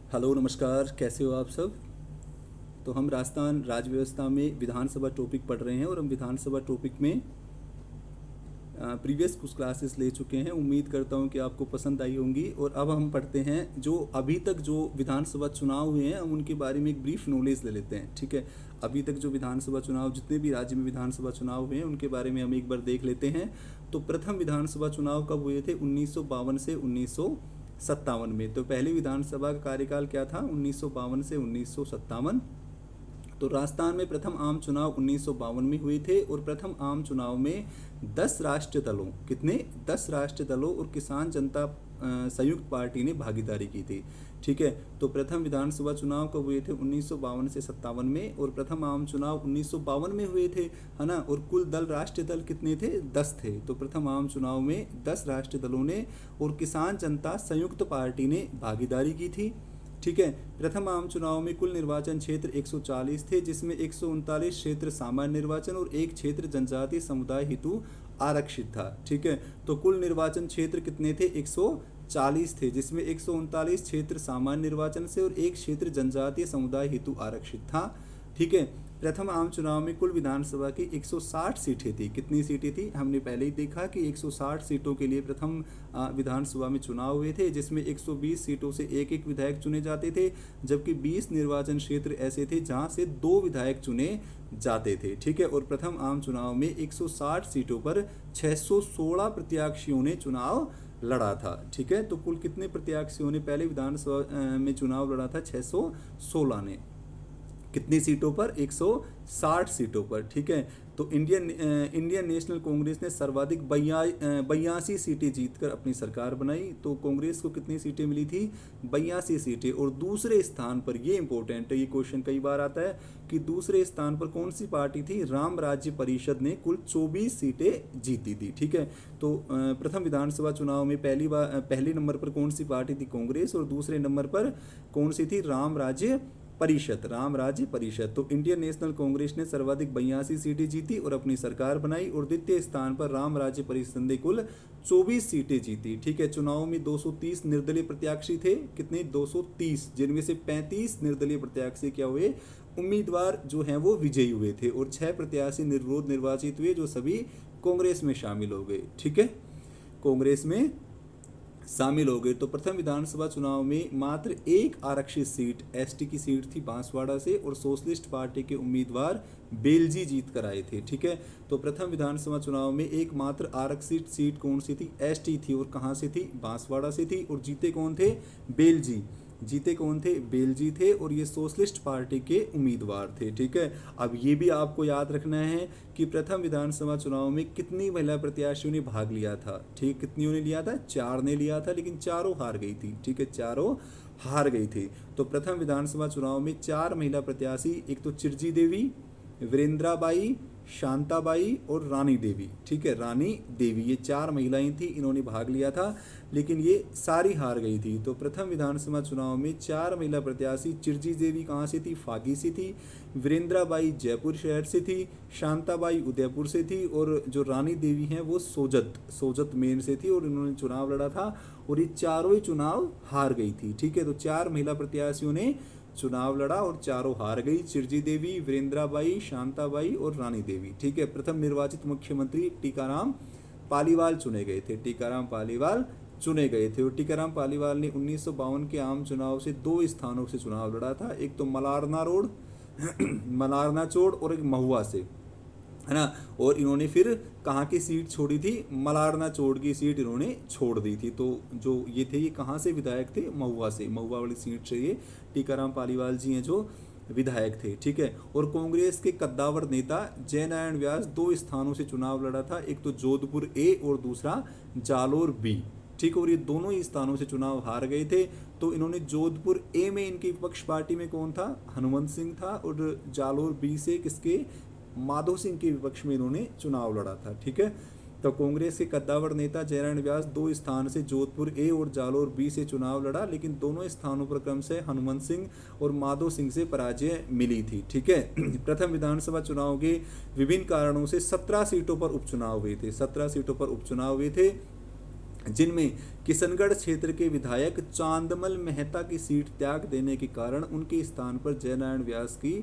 Hello नमस्कार, कैसे हो आप सब। तो हम राजस्थान राज्य व्यवस्था में विधानसभा टॉपिक पढ़ रहे हैं और हम विधानसभा टॉपिक में प्रीवियस कुछ क्लासेस ले चुके हैं। उम्मीद करता हूं कि आपको पसंद आई होंगी। और अब हम पढ़ते हैं जो अभी तक जो विधानसभा चुनाव हुए हैं, हम उनके बारे में एक ब्रीफ नॉलेज ले लेते हैं। ठीक है, अभी तक जो विधानसभा चुनाव, जितने भी राज्य में विधानसभा चुनाव हुए हैं, उनके बारे में हम एक बार देख लेते हैं। तो प्रथम विधानसभा चुनाव कब हुए थे? 1952 से 1957 में। तो पहली विधानसभा का कार्यकाल क्या था? 1952 से 1957। तो राजस्थान में प्रथम आम चुनाव 1952 में हुए थे और प्रथम आम चुनाव में 10 राष्ट्रीय दलों, कितने? 10 राष्ट्रीय दलों और किसान जनता संयुक्त पार्टी ने भागीदारी की थी। ठीक है, तो प्रथम विधानसभा चुनाव कब हुए थे? 1952 से 57 में। और प्रथम आम चुनाव 1952 में हुए थे, है ना। और कुल दल, राष्ट्रीय दल कितने थे? 10 थे। तो प्रथम आम चुनाव में 10 राष्ट्रीय दलों ने और किसान जनता संयुक्त पार्टी ने भागीदारी की थी। ठीक है, प्रथम आम चुनाव में कुल निर्वाचन क्षेत्र 140 थे, जिसमें 139 क्षेत्र सामान्य निर्वाचन और एक क्षेत्र जनजातीय समुदाय हेतु आरक्षित था। ठीक है, तो कुल निर्वाचन क्षेत्र कितने थे? 140 थे, जिसमें 139 क्षेत्र सामान्य निर्वाचन से और एक क्षेत्र जनजातीय समुदाय हेतु आरक्षित था। ठीक है, प्रथम आम चुनाव में कुल विधानसभा की 160 सीटें थी। कितनी सीटें थी? हमने पहले ही देखा कि 160 सीटों के लिए प्रथम विधानसभा में चुनाव हुए थे, जिसमें 120 सीटों से एक एक विधायक चुने जाते थे, जबकि 20 निर्वाचन क्षेत्र ऐसे थे जहां से 2 विधायक चुने जाते थे। ठीक है, और प्रथम आम चुनाव में 160 सीटों पर 616 प्रत्याशियों ने चुनाव लड़ा था। ठीक है, तो कुल कितने प्रत्याशियों ने पहले विधानसभा में चुनाव लड़ा था? 616 ने। कितनी सीटों पर? 160 सीटों पर। ठीक है, तो इंडियन नेशनल कांग्रेस ने सर्वाधिक 82 सीटें जीतकर अपनी सरकार बनाई। तो कांग्रेस को कितनी सीटें मिली थी? 82 सीटें। और दूसरे स्थान पर, ये इंपॉर्टेंट है, ये क्वेश्चन कई बार आता है कि दूसरे स्थान पर कौन सी पार्टी थी? राम राज्य परिषद ने कुल 24 सीटें जीती थी। ठीक है, तो प्रथम विधानसभा चुनाव में पहले नंबर पर कौन सी पार्टी थी? कांग्रेस। और दूसरे नंबर पर कौन सी थी? राम राज्य परिषद। तो इंडियन नेशनल कांग्रेस ने सर्वाधिक 82 सीटें जीती और अपनी सरकार बनाई। और द्वितीय स्थान पर राम राज्य परिषद ने कुल 24 सीटें जीती। ठीक है, चुनाव में 230 निर्दलीय प्रत्याशी थे। कितने? 230, जिनमें से 35 निर्दलीय प्रत्याशी क्या हुए? उम्मीदवार जो हैं वो विजयी हुए थे। और 6 प्रत्याशी निर्विरोध निर्वाचित हुए, जो सभी कांग्रेस में शामिल हो गए। ठीक है, कांग्रेस में शामिल हो गए। तो प्रथम विधानसभा चुनाव में मात्र एक आरक्षित सीट, एसटी की सीट थी बांसवाड़ा से, और सोशलिस्ट पार्टी के उम्मीदवार बेलजी जीत कर आए थे। ठीक है, तो प्रथम विधानसभा चुनाव में एकमात्र आरक्षित सीट कौन सी थी? एसटी थी। और कहाँ से थी? बांसवाड़ा से थी। और जीते कौन थे? बेलजी। जीते कौन थे? बेलजी थे। और ये सोशलिस्ट पार्टी के उम्मीदवार थे। ठीक है, अब ये भी आपको याद रखना है कि प्रथम विधानसभा चुनाव में कितनी महिला प्रत्याशियों ने भाग लिया था? ठीक, कितनियों ने लिया था? 4 ने लिया था, लेकिन चारों हार गई थी। ठीक है, चारों हार गई थी। तो प्रथम विधानसभा चुनाव में 4 महिला प्रत्याशी, एक तो चिरजी देवी, वीरेंद्राबाई, शांताबाई और रानी देवी। ठीक है, रानी देवी, ये 4 महिलाएं थी, इन्होंने भाग लिया था, लेकिन ये सारी हार गई थी। तो प्रथम विधानसभा चुनाव में 4 महिला प्रत्याशी, चिरजी देवी कहाँ से थी? फागी से थी। वीरेंद्राबाई जयपुर शहर से थी। शांताबाई उदयपुर से थी। और जो रानी देवी हैं वो सोजत मेन से थी, और इन्होंने चुनाव लड़ा था, और ये चारों ही चुनाव हार गई थी। ठीक है, तो 4 महिला प्रत्याशियों ने चुनाव लड़ा और चारों हार गई। चिरजी देवी, वीरेंद्राबाई, शांताबाई और रानी देवी। ठीक है, प्रथम निर्वाचित मुख्यमंत्री टीकाराम पालीवाल चुने गए थे। टीकाराम पालीवाल चुने गए थे। और टीकाराम पालीवाल ने 1952 के आम चुनाव से 2 स्थानों से चुनाव लड़ा था, एक तो मलारना रोड मलारना चौड़, और एक महुआ से, है ना। और इन्होंने फिर कहाँ की सीट छोड़ी थी? मलारना चौड़ की सीट इन्होंने छोड़ दी थी। तो जो ये थे, ये कहाँ से विधायक थे? महुआ से। महुआ वाली सीट से ये टीकाराम पालीवाल जी हैं जो विधायक थे। ठीक है, और कांग्रेस के कद्दावर नेता जयनारायण व्यास 2 स्थानों से चुनाव लड़ा था, एक तो जोधपुर ए और दूसरा जालोर बी। ठीक, और ये दोनों ही स्थानों से चुनाव हार गए थे। तो इन्होंने जोधपुर ए में, इनकी विपक्ष पार्टी में कौन था? हनुमंत सिंह था। और जालोर बी से किसके? माधो सिंह के विपक्ष में इन्होंने चुनाव लड़ा था। ठीक है, तो कांग्रेस के कद्दावर नेता जयनारायण व्यास 2 स्थान से, जोधपुर ए और जालोर बी से चुनाव लड़ा, लेकिन दोनों स्थानों पर क्रम से हनुमंत सिंह और माधो सिंह से पराजय मिली थी। ठीक है, प्रथम विधानसभा चुनाव के विभिन्न कारणों से 17 सीटों पर उपचुनाव हुए थे। 17 सीटों पर उपचुनाव हुए थे। जिनमें किशनगढ़ क्षेत्र के विधायक चांदमल मेहता की सीट त्याग देने के कारण उनके स्थान पर जयनारायण व्यास की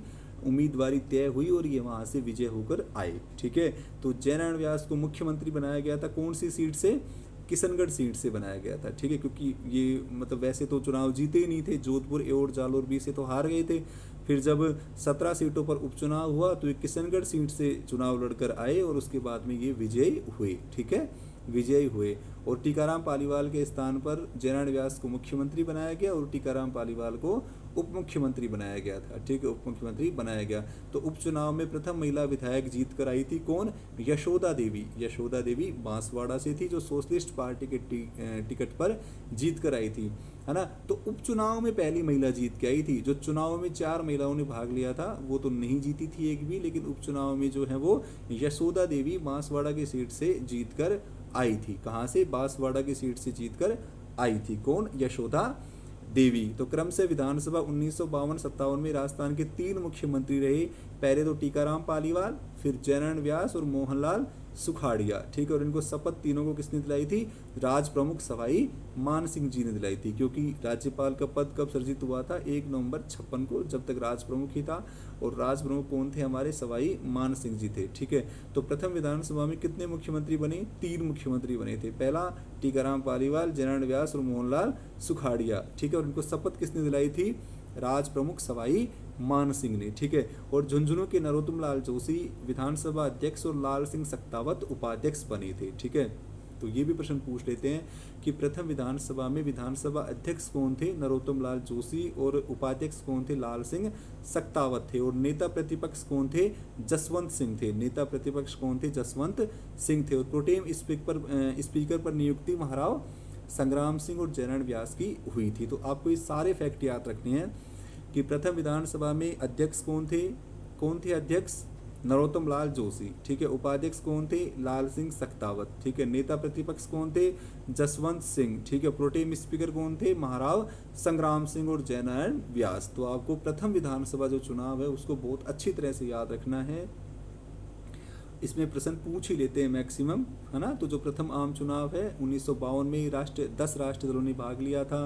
उम्मीदवारी तय हुई और ये वहाँ से विजय होकर आए। ठीक है, तो जयनारायण व्यास को मुख्यमंत्री बनाया गया था कौन सी सीट से? किशनगढ़ सीट से बनाया गया था। ठीक है, क्योंकि ये मतलब वैसे तो चुनाव जीते ही नहीं थे, जोधपुर और जालोर भी से तो हार गए थे। फिर जब 17 सीटों पर उपचुनाव हुआ तो ये किशनगढ़ सीट से चुनाव लड़कर आए और उसके बाद में ये विजयी हुए। ठीक है, विजयी हुए और टीकाराम पालीवाल के स्थान पर जयनारायण व्यास को मुख्यमंत्री बनाया गया और टीकाराम पालीवाल को उप मुख्यमंत्री बनाया गया था। ठीक है, उप मुख्यमंत्री बनाया गया। तो उपचुनाव में प्रथम महिला विधायक जीत कर आई थी कौन? यशोदा देवी। यशोदा देवी बांसवाड़ा से थी जो सोशलिस्ट पार्टी के टिकट पर जीत कर आई थी, है ना। तो उपचुनाव में पहली महिला जीत के आई थी। जो चुनाव में 4 महिलाओं ने भाग लिया था वो तो नहीं जीती थी एक भी, लेकिन उपचुनाव में जो है वो यशोदा देवी बांसवाड़ा की सीट से जीत कर आई थी। कहाँ से? बांसवाड़ा की सीट से जीतकर आई थी। कौन? यशोदा देवी। तो क्रम से विधानसभा 1952-57 में राजस्थान के 3 मुख्यमंत्री रहे। पहले तो टीकाराम पालीवाल, फिर जयनारायण व्यास और मोहनलाल सुखाड़िया। ठीक है, और इनको शपथ तीनों को किसने दिलाई थी? राज प्रमुख सवाई मान सिंह जी ने दिलाई थी, क्योंकि राज्यपाल का पद कब सृजित हुआ था? 1 नवंबर 56 को, जब तक राज प्रमुख ही था। और राज प्रमुख कौन थे? हमारे सवाई मान सिंह जी थे। ठीक है, तो प्रथम विधानसभा में कितने मुख्यमंत्री बने? 3 मुख्यमंत्री बने थे। पहला टीकाराम पालीवाल, जयनारायण व्यास और मोहनलाल सुखाड़िया। ठीक है, और इनको शपथ किसने दिलाई थी? राज प्रमुख सवाई मान सिंह ने। ठीक है, और झुंझुनू के नरोत्तम लाल जोशी विधानसभा अध्यक्ष और लाल सिंह सक्तावत उपाध्यक्ष बने थे। ठीक है, तो ये भी प्रश्न पूछ लेते हैं कि प्रथम विधानसभा में विधानसभा अध्यक्ष कौन थे? नरोत्तम लाल जोशी। और उपाध्यक्ष कौन थे? लाल सिंह सक्तावत थे। और नेता प्रतिपक्ष कौन थे? जसवंत सिंह थे। नेता प्रतिपक्ष कौन थे? जसवंत सिंह थे। और प्रोटेम स्पीकर पर नियुक्ति महाराव संग्राम सिंह और जयनारायण व्यास की हुई थी। तो आपको ये सारे फैक्ट याद रखने हैं कि प्रथम विधानसभा में अध्यक्ष कौन थे? कौन थे अध्यक्ष? नरोत्तम लाल जोशी। ठीक है, उपाध्यक्ष कौन थे? लाल सिंह सक्तावत। ठीक है, नेता प्रतिपक्ष कौन थे? जसवंत सिंह। ठीक है, प्रोटेम स्पीकर कौन थे? महाराव संग्राम सिंह और जयनारायण व्यास। तो आपको प्रथम विधानसभा जो चुनाव है उसको बहुत अच्छी तरह से याद रखना है। इसमें प्रश्न पूछ ही लेते हैं मैक्सिमम, है ना। तो जो प्रथम आम चुनाव है 1952 में 10 राष्ट्रीय दलों ने भाग लिया था,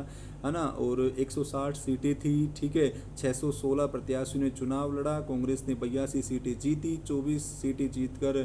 है ना। और 160 सीटें थी। ठीक है, 616 प्रत्याशियों ने चुनाव लड़ा। कांग्रेस ने 82 सीटें जीती, 24 सीटें जीतकर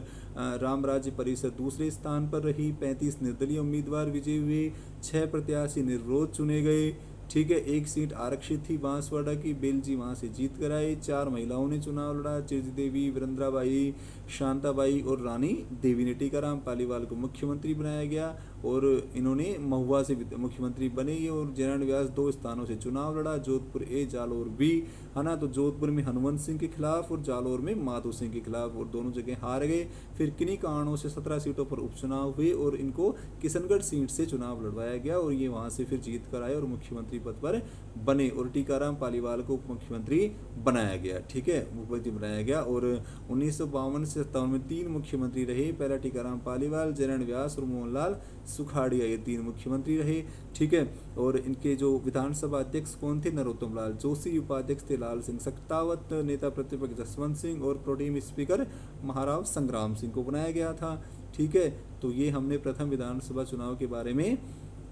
राम राज्य परिषद दूसरे स्थान पर रही। 35 निर्दलीय उम्मीदवार विजयी हुए, 6 प्रत्याशी निर्विरोध चुने गए। ठीक है, 1 सीट आरक्षित थी बांसवाड़ा की, बेलजी वहाँ से जीत कर आए। 4 महिलाओं ने चुनाव लड़ा, चिरजी देवी, वीरेंद्राबाई, शांताबाई और रानी देवी ने। टीकाराम पालीवाल को मुख्यमंत्री बनाया गया और इन्होंने महुआ से मुख्यमंत्री बने। और जयनारायण व्यास 2 स्थानों से चुनाव लड़ा, जोधपुर ए, जालोर बी, है ना। तो जोधपुर में हनुमंत सिंह के खिलाफ और जालोर में माधो सिंह के खिलाफ, और दोनों जगह हार गए। फिर किन्हीं कारणों से 17 सीटों पर उपचुनाव हुए और इनको किशनगढ़ सीट से चुनाव लड़वाया गया और ये वहाँ से फिर जीत कर आए और मुख्यमंत्री पद पर बने। और टीकाराम पालीवाल को उप मुख्यमंत्री बनाया गया। ठीक है, मुख्यमंत्री बनाया गया। और 1952 से 57 में 3 मुख्यमंत्री रहे। पहला टीकाराम पालीवाल, जयनारायण व्यास और मोहनलाल सुखाड़िया, ये 3 मुख्यमंत्री रहे। ठीक है, और इनके जो विधानसभा अध्यक्ष कौन थे? नरोत्तम लाल जोशी। उपाध्यक्ष थे लाल सिंह सक्तावत। नेता प्रतिपक्ष जसवंत सिंह और प्रोटेम स्पीकर महाराव संग्राम सिंह को बनाया गया था। ठीक है, तो ये हमने प्रथम विधानसभा चुनाव के बारे में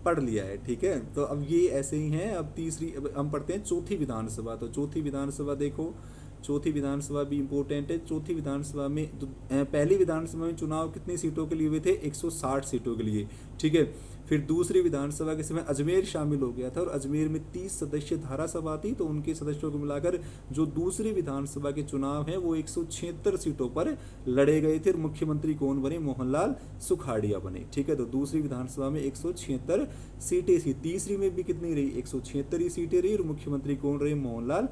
पढ़ लिया है। ठीक है, तो अब ये ऐसे ही हैं। अब हम पढ़ते हैं चौथी विधानसभा। तो चौथी विधानसभा देखो, चौथी विधानसभा भी इम्पोर्टेंट है। चौथी विधानसभा में पहली विधानसभा में चुनाव कितनी सीटों के लिए हुए थे? 160 सीटों के लिए। ठीक है, फिर दूसरी विधानसभा के समय अजमेर शामिल हो गया था और अजमेर में 30 सदस्य धारासभा थी, तो उनके सदस्यों को मिलाकर जो दूसरी विधानसभा के चुनाव हैं वो 176 सीटों पर लड़े गए थे। मुख्यमंत्री कौन बने? मोहनलाल सुखाड़िया बने। ठीक है, तो दूसरी विधानसभा में 176 सीटें थी। तीसरी में भी कितनी रही? 176 ही सीटें रही और मुख्यमंत्री कौन रहे? मोहनलाल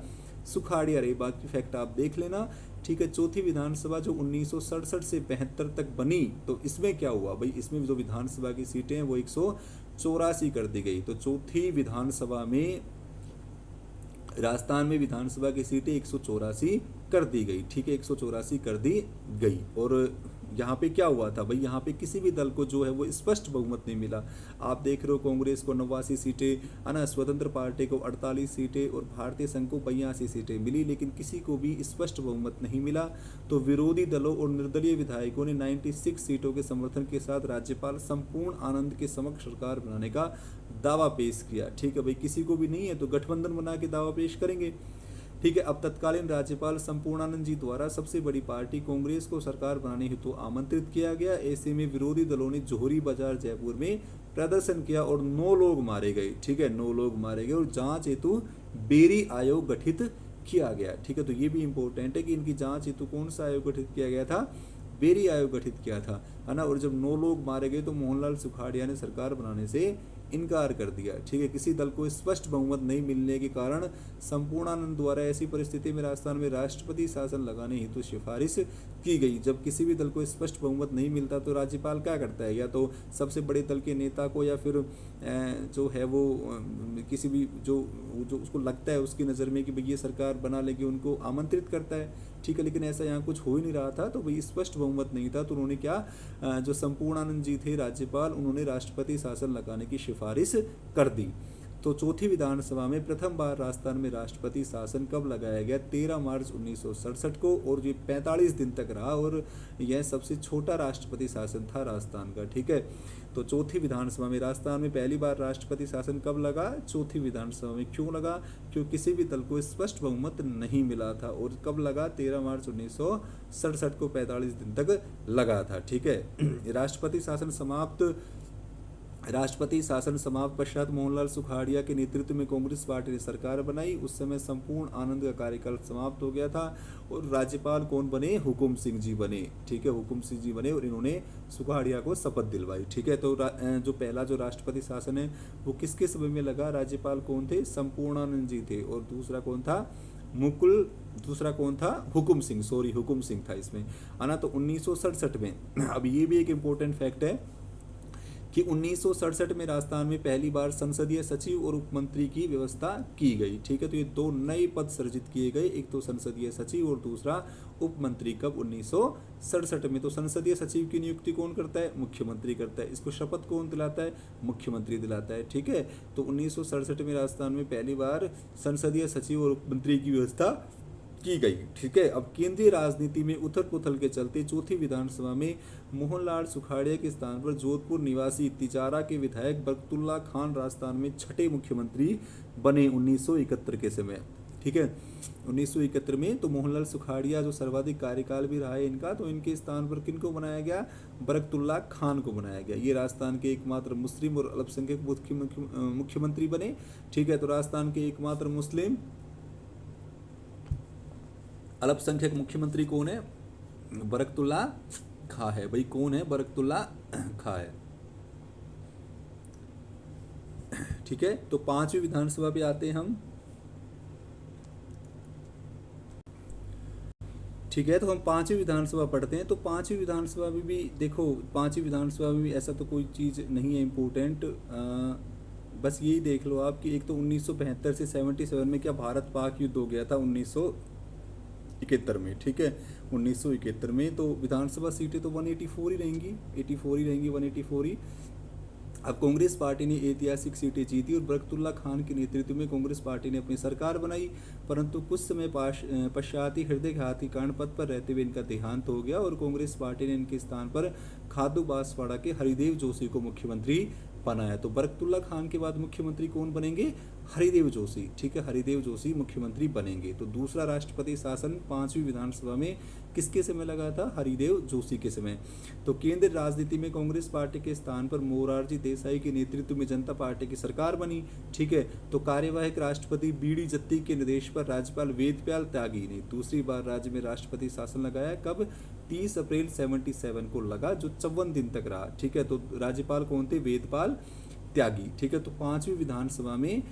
सुखाड़िया रही। बाकी फैक्ट आप देख लेना। ठीक है, चौथी विधानसभा जो 1967 से 72 तक बनी, तो इसमें क्या हुआ भाई? इसमें जो विधानसभा की सीटें हैं वो 184 कर दी गई। तो चौथी विधानसभा में राजस्थान में विधानसभा की सीटें 184 कर दी गई। ठीक है, 184 कर दी गई। और यहाँ पे क्या हुआ था भाई, यहाँ पे किसी भी दल को जो है वो स्पष्ट बहुमत नहीं मिला। आप देख रहे हो कांग्रेस को 89 सीटें है ना, स्वतंत्र पार्टी को 48 सीटें और भारतीय संघ को 82 सीटें मिली, लेकिन किसी को भी स्पष्ट बहुमत नहीं मिला। तो विरोधी दलों और निर्दलीय विधायकों ने 96 सीटों के समर्थन के साथ राज्यपाल संपूर्ण आनंद के समक्ष सरकार बनाने का दावा पेश किया। ठीक है भाई, किसी को भी नहीं है तो गठबंधन बना के दावा पेश करेंगे। ठीक है, अब तत्कालीन राज्यपाल संपूर्णानंद जी द्वारा सबसे बड़ी पार्टी कांग्रेस को सरकार बनाने हेतु तो आमंत्रित किया गया। ऐसे में विरोधी दलों ने जोहरी बाजार जयपुर में प्रदर्शन किया और 9 लोग मारे गए। ठीक है, 9 लोग मारे गए और जांच हेतु बेरी आयोग गठित किया गया। ठीक है, तो ये भी इंपॉर्टेंट है कि इनकी जांच हेतु कौन सा आयोग गठित किया गया था, बेरी आयोग गठित किया था, है ना। और जब 9 लोग मारे गए तो मोहनलाल सुखाड़िया ने सरकार बनाने से इनकार कर दिया। ठीक है, किसी दल को स्पष्ट बहुमत नहीं मिलने के कारण संपूर्णानंद द्वारा ऐसी परिस्थिति में राजस्थान में राष्ट्रपति शासन लगाने हेतु तो सिफारिश की गई। जब किसी भी दल को स्पष्ट बहुमत नहीं मिलता तो राज्यपाल क्या करता है, या तो सबसे बड़े दल के नेता को या फिर जो है वो किसी भी जो उसको लगता है उसकी नज़र में कि भाई ये सरकार बना लेगी, उनको आमंत्रित करता है। ठीक है, लेकिन ऐसा यहाँ कुछ हो ही नहीं रहा था, तो भाई स्पष्ट बहुमत नहीं था। तो उन्होंने क्या, जो संपूर्णानंद जी थे राज्यपाल, उन्होंने राष्ट्रपति शासन लगाने की सिफारिश कर दी। तो चौथी विधानसभा में प्रथम बार राजस्थान में राष्ट्रपति शासन कब लगाया गया, 13 मार्च 1967 को, और ये 45 दिन तक रहा और यह सबसे छोटा राष्ट्रपति शासन था राजस्थान का। ठीक है, तो चौथी विधानसभा में राजस्थान में पहली बार राष्ट्रपति शासन कब लगा, चौथी विधानसभा में। क्यों लगा, क्योंकि किसी भी दल को स्पष्ट बहुमत नहीं मिला था। और कब लगा, 13 मार्च 1967 को 45 दिन तक लगा था। ठीक है, राष्ट्रपति शासन समाप्त पश्चात मोहनलाल सुखाड़िया के नेतृत्व में कांग्रेस पार्टी ने सरकार बनाई। उस समय संपूर्ण आनंद का कार्यकाल समाप्त हो गया था और राज्यपाल कौन बने, हुकुम सिंह जी बने। ठीक है, हुकुम सिंह जी बने और इन्होंने सुखाड़िया को शपथ दिलवाई। ठीक है, तो जो पहला जो राष्ट्रपति शासन है वो किसके समय में लगा, राज्यपाल कौन थे, संपूर्णानंद जी थे, और दूसरा कौन था, दूसरा कौन था, हुकुम सिंह था इसमें, है ना। तो 1967 में, अब ये भी एक इम्पोर्टेंट फैक्ट है कि 1967 में राजस्थान में पहली बार संसदीय सचिव और उपमंत्री की व्यवस्था की गई। ठीक है, तो ये 2 नए पद सृजित किए गए, एक तो संसदीय सचिव और दूसरा उपमंत्री। कब, 1967 में। तो संसदीय सचिव की नियुक्ति कौन करता है, मुख्यमंत्री करता है। इसको शपथ कौन दिलाता है, मुख्यमंत्री दिलाता है। ठीक है, तो 1967 में राजस्थान में पहली बार संसदीय सचिव और उपमंत्री की व्यवस्था की गई। ठीक है, अब केंद्रीय राजनीति में उथल पुथल के चलते चौथी विधानसभा में मोहनलाल सुखाड़िया के स्थान पर जोधपुर निवासी तिजारा के विधायक बरकतुल्ला खान राजस्थान में छठे मुख्यमंत्री बने 1971 के समय। ठीक है, 1971 में। तो मोहनलाल सुखाड़िया जो सर्वाधिक कार्यकाल भी रहा है इनका, तो इनके स्थान पर किनको बनाया गया, बरकतुल्ला खान को बनाया गया। ये राजस्थान के एकमात्र मुस्लिम और अल्पसंख्यक मुख्यमंत्री बने। ठीक है, तो राजस्थान के एकमात्र मुस्लिम अल्पसंख्यक मुख्यमंत्री कौन है, बरकतुल्ला खां है। भाई कौन है, बरकतुल्ला खां है। ठीक है, तो 5वीं विधानसभा पे आते हैं हम। ठीक है, तो हम 5वीं विधानसभा पढ़ते हैं। तो 5वीं विधानसभा में भी देखो, 5वीं विधानसभा में भी ऐसा तो कोई चीज़ नहीं है इम्पोर्टेंट, बस यही देख लो आप कि एक तो 1972 से 77 में क्या भारत पाक युद्ध हो गया था 1971 में। ठीक है, 1971 में। तो विधानसभा सीटें तो 184 ही रहेंगी, 184 ही। अब कांग्रेस पार्टी ने ऐतिहासिक सीटें जीती और बरकतुल्ला खान के नेतृत्व में कांग्रेस पार्टी ने अपनी सरकार बनाई, परंतु कुछ समय पश्चात ही हृदयघात के कारण पद पर रहते हुए इनका देहांत हो गया और कांग्रेस पार्टी ने इनके स्थान पर खादू बांसवाड़ा के हरिदेव जोशी को मुख्यमंत्री बनाया। तो बरकतुल्ला खान के बाद मुख्यमंत्री कौन बनेंगे, हरिदेव जोशी। ठीक है, हरिदेव जोशी मुख्यमंत्री बनेंगे। तो दूसरा राष्ट्रपति शासन 5वीं विधानसभा में किसके समय लगा था, हरिदेव जोशी के समय। तो केंद्र राजनीति में कांग्रेस पार्टी के स्थान पर मोरारजी देसाई के नेतृत्व में जनता पार्टी की सरकार बनी। ठीक है, तो कार्यवाहक राष्ट्रपति बीडी जत्ती के निर्देश पर राज्यपाल वेदपाल त्यागी ने दूसरी बार राज्य में राष्ट्रपति शासन लगाया। कब, 30 अप्रैल 77 को लगा, जो 54 दिन तक रहा। ठीक है, तो राज्यपाल कौन थे, वेदपाल त्यागी। ठीक है, तो 5वीं विधानसभा में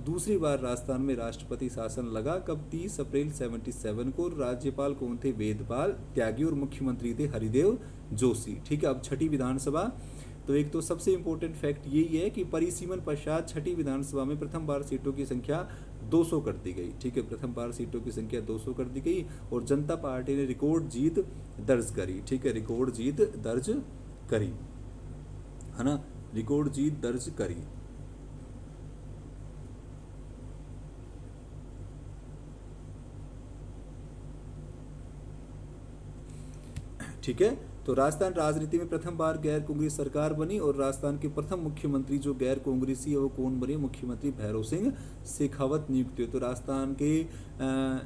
दूसरी बार राजस्थान में राष्ट्रपति शासन लगा। कब, 30 अप्रैल 77 को। राज्यपाल कौन थे, वेदपाल त्यागी, और मुख्यमंत्री थे हरिदेव जोशी। ठीक है, अब छठी विधानसभा तो एक तो सबसे इम्पोर्टेंट फैक्ट यही है कि परिसीमन पश्चात छठी विधानसभा में प्रथम बार सीटों की संख्या 200 कर दी गई, ठीक है, प्रथम बार सीटों की संख्या 200 कर दी गई और जनता पार्टी ने रिकॉर्ड जीत दर्ज करी, ठीक है, रिकॉर्ड जीत दर्ज करी, है ना, रिकॉर्ड जीत दर्ज करी। ठीक है, तो राजस्थान राजनीति में प्रथम बार गैर कांग्रेस सरकार बनी और राजस्थान के प्रथम मुख्यमंत्री जो गैर कांग्रेसी है वो कौन बने, मुख्यमंत्री भैरव सिंह शेखावत नियुक्त हुए। तो राजस्थान के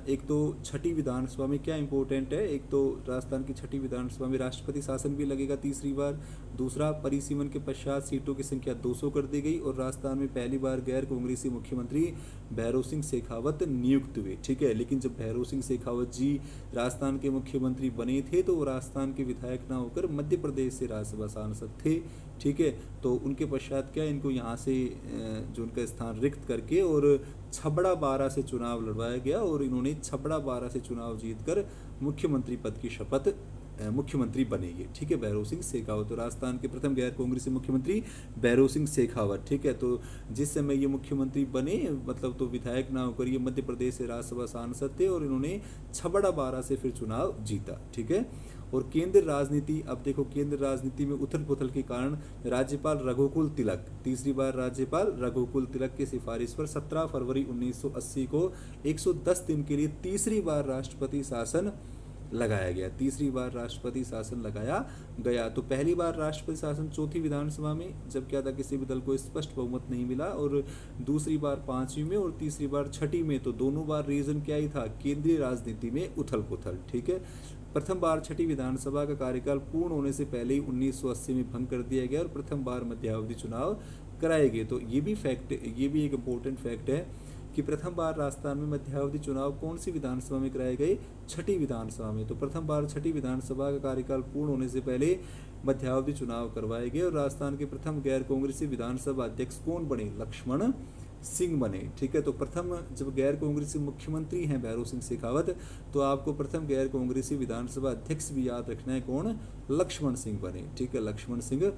एक तो छठी विधानसभा में क्या इंपॉर्टेंट है, एक तो राजस्थान की छठी विधानसभा में राष्ट्रपति शासन भी लगेगा तीसरी बार, दूसरा परिसीमन के पश्चात सीटों की संख्या 200 कर दी गई और राजस्थान में पहली बार गैर कांग्रेसी मुख्यमंत्री भैरव सिंह शेखावत नियुक्त हुए, ठीक है। लेकिन जब भैरव सिंह शेखावत जी राजस्थान के मुख्यमंत्री बने थे तो वो राजस्थान के विधायक ना होकर मध्य प्रदेश से राज्यसभा सांसद थे, ठीक है। तो उनके पश्चात क्या इनको यहाँ से जो उनका स्थान रिक्त करके और छबड़ा बारा से चुनाव लड़वाया गया और इन्होंने छबड़ा बारा से चुनाव जीतकर मुख्यमंत्री पद की शपथ मुख्यमंत्री बनेंगे, ठीक है, भैरव सिंह शेखावत। तो राजस्थान के प्रथम गैर कांग्रेसी मुख्यमंत्री भैरव सिंह शेखावत, ठीक है। तो जिस समय ये मुख्यमंत्री बने मतलब तो विधायक ना होकर ये मध्य प्रदेश से राज्यसभा सांसद थे और इन्होंने छबड़ा बारा से फिर चुनाव जीता, ठीक है। और केंद्र राजनीति, अब देखो केंद्र राजनीति में उथल पुथल के कारण राज्यपाल रघुकुल तिलक, तीसरी बार राज्यपाल रघुकुल तिलक की सिफारिश पर 17 फरवरी 1980 को 110 दिन के लिए तीसरी बार राष्ट्रपति शासन लगाया गया, तीसरी बार राष्ट्रपति शासन लगाया गया। तो पहली बार राष्ट्रपति शासन चौथी विधानसभा में जब क्या था किसी भी दल को स्पष्ट बहुमत नहीं मिला और दूसरी बार पांचवी में और तीसरी बार छठी में, तो दोनों बार रीजन क्या ही था, केंद्रीय राजनीति में उथल पुथल, ठीक है। प्रथम बार छठी विधानसभा का कार्यकाल पूर्ण होने से पहले ही 1980 में भंग कर दिया गया और प्रथम बार मध्यावधि चुनाव कराए गए। तो ये भी एक इम्पोर्टेंट फैक्ट है कि प्रथम बार राजस्थान में मध्यावधि चुनाव कौन सी विधानसभा में कराए गए, छठी विधानसभा में। तो प्रथम बार छठी विधानसभा का कार्यकाल पूर्ण होने से पहले मध्यावधि चुनाव करवाए गए और राजस्थान के प्रथम गैर कांग्रेसी विधानसभा अध्यक्ष कौन बने, लक्ष्मण सिंह बने, ठीक है। तो प्रथम जब गैर कांग्रेसी मुख्यमंत्री हैं भैरव सिंह शेखावत, तो आपको प्रथम गैर कांग्रेसी विधानसभा अध्यक्ष भी याद रखना है, कौन, लक्ष्मण सिंह बने, ठीक है, लक्ष्मण सिंह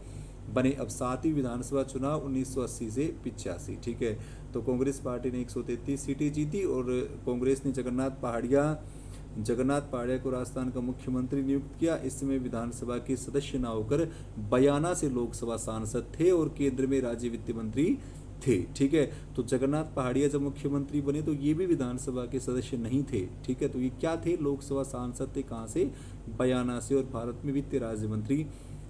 बने। अब सातवीं विधानसभा चुनाव 1980 से 85, ठीक है। तो कांग्रेस पार्टी ने 133 सीटें जीती और कांग्रेस ने जगन्नाथ पहाड़िया को राजस्थान का मुख्यमंत्री नियुक्त किया। इस समय विधानसभा के सदस्य न होकर बयाना से लोकसभा सांसद थे और केंद्र में राज्य वित्त मंत्री थे, ठीक है। तो जगन्नाथ पहाड़िया जब मुख्यमंत्री बने तो ये भी विधानसभा के सदस्य नहीं थे, ठीक है। तो ये क्या थे, लोकसभा सांसद थे, कहाँ से, बयाना से, और भारत में वित्त राज्य मंत्री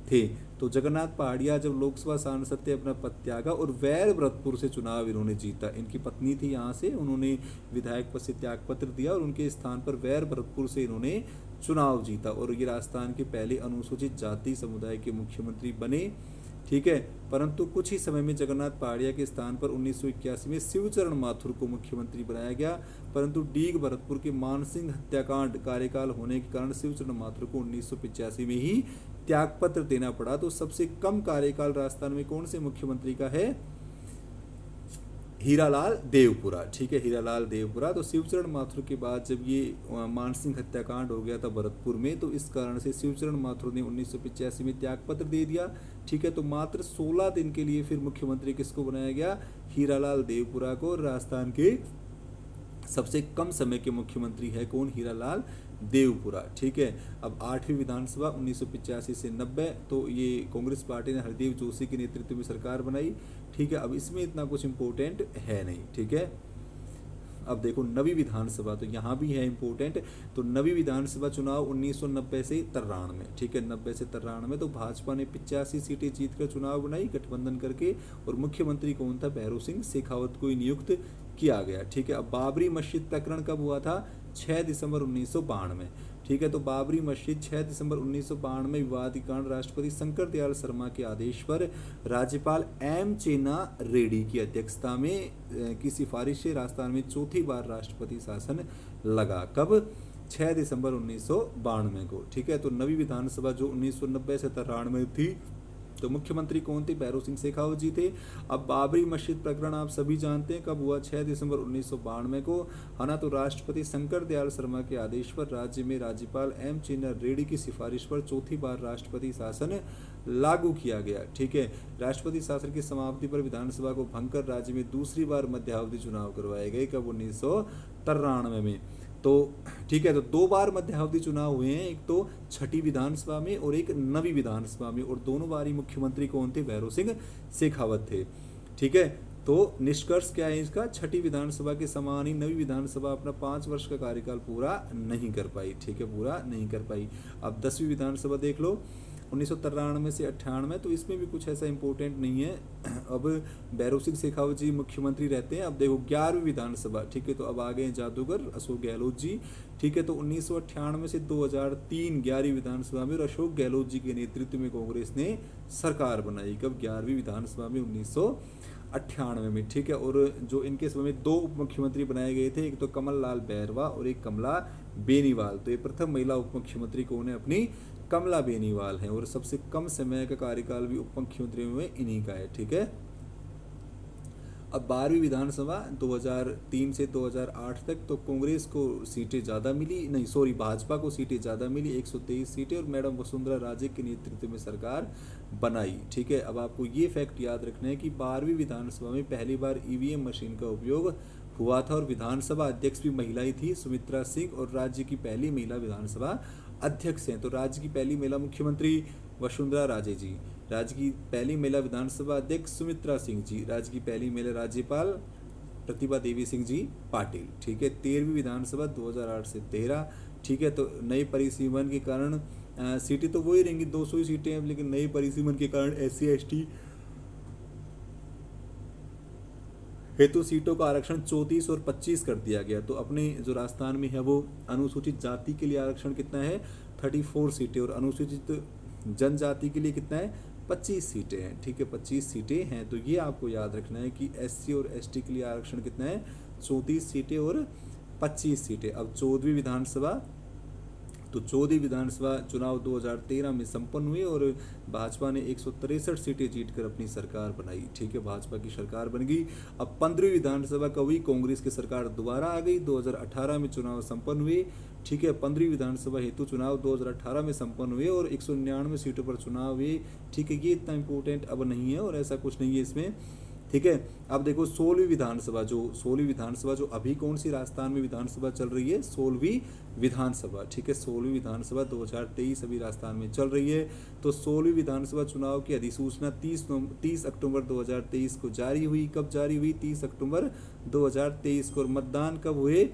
थे। तो जगन्नाथ पहाड़िया जब लोकसभा सांसद थे अपना पद त्यागा और वैर भरतपुर से चुनाव इन्होंने जीता। इनकी पत्नी थी यहाँ से, उन्होंने विधायक पद से त्यागपत्र दिया और उनके स्थान पर वैर भरतपुर से इन्होंने चुनाव जीता और ये राजस्थान के पहले अनुसूचित जाति समुदाय के मुख्यमंत्री बने, ठीक है। परंतु कुछ ही समय में जगन्नाथ पहाड़िया के स्थान पर 1981 में शिवचरण माथुर को मुख्यमंत्री बनाया गया, परंतु डीग भरतपुर के मानसिंह हत्याकांड कार्यकाल होने के कारण शिवचरण माथुर को 1985 में ही त्यागपत्र देना पड़ा। तो सबसे कम कार्यकाल राजस्थान में कौन से मुख्यमंत्री का है, हीरालाल देवपुरा, ठीक है, हीरालाल देवपुरा। तो शिवचरण माथुर के बाद जब ये मानसिंह हत्याकांड हो गया था भरतपुर में, तो इस कारण से शिवचरण माथुर ने 1985 में त्यागपत्र दे दिया, ठीक है। तो मात्र 16 दिन के लिए फिर मुख्यमंत्री किसको बनाया गया, हीरालाल देवपुरा को। राजस्थान के सबसे कम समय के मुख्यमंत्री है कौन, हीरालाल देवपुरा, ठीक है। अब 8वीं विधानसभा 1985 से 90, तो ये कांग्रेस पार्टी ने हरदेव जोशी के नेतृत्व में सरकार बनाई, ठीक है। अब इसमें इतना कुछ इम्पोर्टेंट है नहीं, ठीक है। अब देखो नवी विधानसभा, तो यहाँ भी है इम्पोर्टेंट। तो नवी विधानसभा चुनाव 1990 से 93, ठीक है, 90 से 93। तो भाजपा ने 85 सीटें जीतकर चुनाव बनाई गठबंधन करके और मुख्यमंत्री कौन था, भैरव सिंह शेखावत को नियुक्त किया गया, ठीक है। अब बाबरी मस्जिद प्रकरण कब हुआ था, 6 दिसंबर 1992, ठीक है। तो बाबरी मस्जिद 6 दिसंबर 1992 विवाद के कारण राष्ट्रपति शंकर दयाल शर्मा के आदेश पर राज्यपाल एम चेन्ना रेड्डी की अध्यक्षता में की सिफारिश से राजस्थान में चौथी बार राष्ट्रपति शासन लगा। कब, 6 दिसंबर 1992 को, ठीक है। तो नवी विधानसभा जो 1990 से 93 थी, तो मुख्यमंत्री कौन थे? भैरों सिंह शेखावत जी थे। अब बाबरी मस्जिद प्रकरण आप सभी जानते हैं कब हुआ? 6 दिसंबर 1992 को, है ना। तो राष्ट्रपति शंकर दयाल शर्मा के आदेश पर राज्य में राज्यपाल एम चिन्ना रेड्डी की सिफारिश पर चौथी बार राष्ट्रपति शासन लागू किया गया। ठीक है, राष्ट्रपति शासन की समाप्ति पर विधानसभा को भंग कर राज्य में दूसरी बार मध्यावधि चुनाव करवाए गए। कब? 1993 में। तो ठीक है, तो 2 बार मध्यावधि चुनाव हुए हैं, एक तो छठी विधानसभा में और एक नवी विधानसभा में, और दोनों बारी मुख्यमंत्री कौन थे? भैरों सिंह शेखावत थे। ठीक है, तो निष्कर्ष क्या है इसका? छठी विधानसभा के समान ही नवी विधानसभा अपना 5 वर्ष का कार्यकाल पूरा नहीं कर पाई। ठीक है, पूरा नहीं कर पाई। अब 10वीं विधानसभा देख लो, 1993 से 98, तो इसमें भी कुछ ऐसा इंपॉर्टेंट नहीं है। अब भैरों सिंह शेखावत जी मुख्यमंत्री रहते हैं। अब देखो 11वीं विधानसभा, ठीक है, तो अब आ गए जादूगर अशोक गहलोत जी। ठीक है, तो 1998 से 2003 11वीं विधानसभा में अशोक गहलोत जी के नेतृत्व में कांग्रेस ने सरकार बनाई। कब? 11वीं विधानसभा में 1998 में। ठीक है, और जो इनके समय में 2 उप मुख्यमंत्री बनाए गए थे, एक तो कमल लाल बैरवा और एक कमला बेनीवाल। तो ये प्रथम महिला उप मुख्यमंत्री कौन है? अपनी कमला बेनीवाल है। और सबसे कम समय का कार्यकाल भी उप मुख्यमंत्री में इन्हीं का है। ठीक है, अब 12वीं विधानसभा 2003 से 2008 तक, तो कांग्रेस को सीटें ज़्यादा मिली, नहीं सॉरी, भाजपा को सीटें ज़्यादा मिली 123 सीटें, और मैडम वसुंधरा राजे के नेतृत्व में सरकार बनाई। ठीक है, अब आपको ये फैक्ट याद रखना है कि 12वीं विधानसभा में पहली बार ईवीएम मशीन का उपयोग हुआ था, और विधानसभा अध्यक्ष भी महिला ही थी, सुमित्रा सिंह, और राज्य की पहली महिला विधानसभा अध्यक्ष हैं। तो राज्य की पहली महिला मुख्यमंत्री वसुंधरा राजे जी, राज्य की पहली महिला विधानसभा अध्यक्ष सुमित्रा सिंह जी, राज्य की पहली महिला राज्यपाल प्रतिभा देवी सिंह जी पाटिल। ठीक है, 13वीं विधानसभा 2008 से 13। ठीक है, तो नए परिसीमन के कारण सीटें तो वही रहेंगी, 200 ही सीटें हैं, लेकिन नए परिसीमन के कारण SC/ST हेतु सीटों का आरक्षण 34 और 25 कर दिया गया। तो अपने जो राजस्थान में है वो अनुसूचित जाति के लिए आरक्षण कितना है? 34 सीटें, और अनुसूचित जनजाति के लिए कितना है? 25 सीटें हैं। ठीक है, 25 सीटें हैं। तो ये आपको याद रखना है कि SC और ST के लिए आरक्षण कितना है? 34 सीटें और 25 सीटें। अब 14वीं विधानसभा, तो 14वीं विधानसभा चुनाव 2013 में संपन्न हुए, और भाजपा ने 163 सीटें जीतकर अपनी सरकार बनाई। ठीक है, भाजपा की सरकार बन गई। अब 15वीं विधानसभा का हुई, कांग्रेस की सरकार दोबारा आ गई, 2018 में चुनाव संपन्न हुए। ठीक है, 15वीं विधानसभा हेतु चुनाव 2018 में संपन्न हुए, और 199 सीटों पर चुनाव हुए। ठीक है, ये इतना इंपॉर्टेंट अब नहीं है, और ऐसा कुछ नहीं है इसमें। ठीक है, अब देखो 16वीं विधानसभा जो अभी कौन सी राजस्थान में विधानसभा चल रही है? 16वीं विधानसभा। ठीक है, 16वीं विधानसभा 2023 अभी राजस्थान में चल रही है। तो 16वीं विधानसभा चुनाव की अधिसूचना 30 अक्टूबर 2023 को जारी हुई। कब जारी हुई? 30 अक्टूबर 2023 को। और मतदान कब हुए?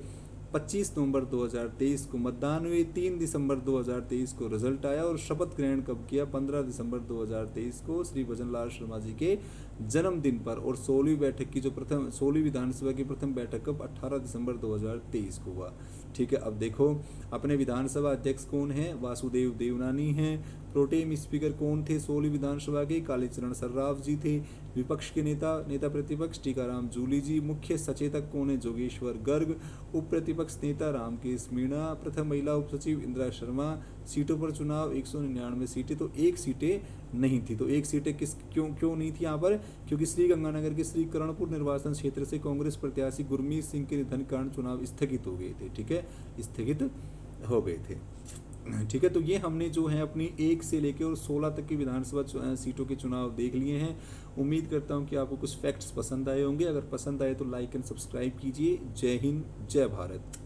25 नवंबर 2023 को मतदान हुए। 3 दिसंबर 2023 को रिजल्ट आया, और शपथ ग्रहण कब किया? 15 दिसंबर 2023 को श्री भजन लाल शर्मा जी के जन्मदिन पर। और 16वीं विधानसभा की प्रथम बैठक कब? 18 दिसंबर 2023 को हुआ। ठीक है, अब देखो अपने विधानसभा अध्यक्ष कौन है? वासुदेव देवनानी हैं। प्रोटेम स्पीकर कौन थे 16वीं विधानसभा के? कालीचरण सर्राफ जी थे। विपक्ष के नेता प्रतिपक्ष टीकाराम जूली जी। मुख्य सचेतक कौन है? जोगेश्वर गर्ग। उप प्रतिपक्ष नेता रामकेश मीणा। प्रथम महिला उप सचिव इंदिरा शर्मा। सीटों पर चुनाव 199 सीटें, तो 1 सीटें नहीं थी। तो 1 सीटें क्यों नहीं थी यहाँ पर? क्योंकि श्रीगंगानगर के श्री करणपुर निर्वाचन क्षेत्र से कांग्रेस प्रत्याशी गुरमीत सिंह के निधन के कारण चुनाव स्थगित हो गए थे। ठीक है, स्थगित हो गए थे। ठीक है, तो ये हमने जो है अपनी 1 से लेकर और 16 तक की विधानसभा सीटों के चुनाव देख लिए हैं। उम्मीद करता हूँ कि आपको कुछ फैक्ट्स पसंद आए होंगे। अगर पसंद आए तो लाइक एंड सब्सक्राइब कीजिए। जय हिंद, जय भारत।